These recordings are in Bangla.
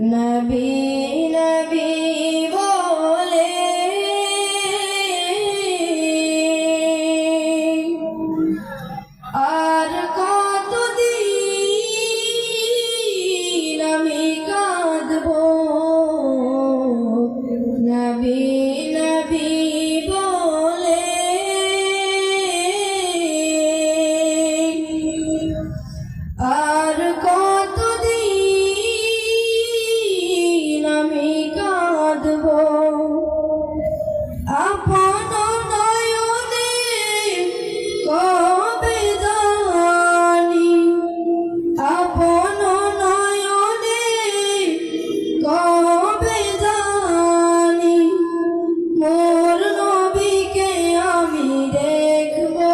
নবী নবী বলে আর কতদিন আমি কাঁদবো। নবী নবী বলে আর কতদিন আমি কাঁদবো। আপন নয়নে কবে জানি, আপন নয়নে কবে জানি মোর নবীকে আমি দেখবো।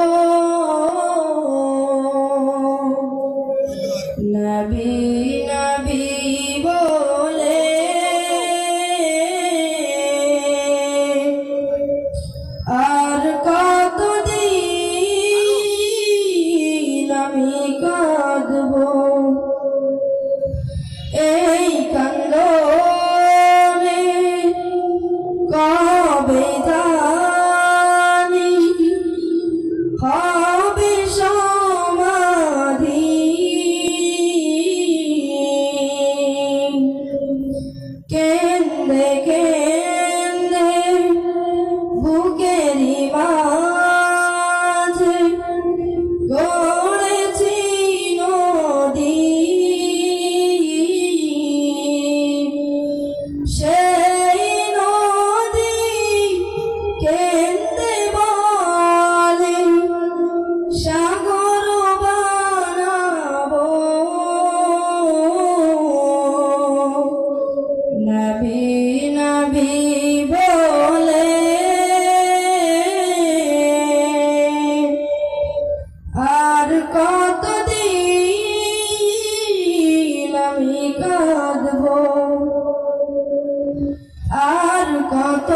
নবী নবী বলে আর কতদিন আমি কাঁদবো। এই কান্দনে কবে জানি হবে সমাধি। কেন্দে কেন্দে বুকেরি মাঝে গড়েছি নদী, সেই নদী কেন্দে বলে সাগর বানাবো। নবী নবী বলে আর কতদিন আমি কাঁদবো। আর কত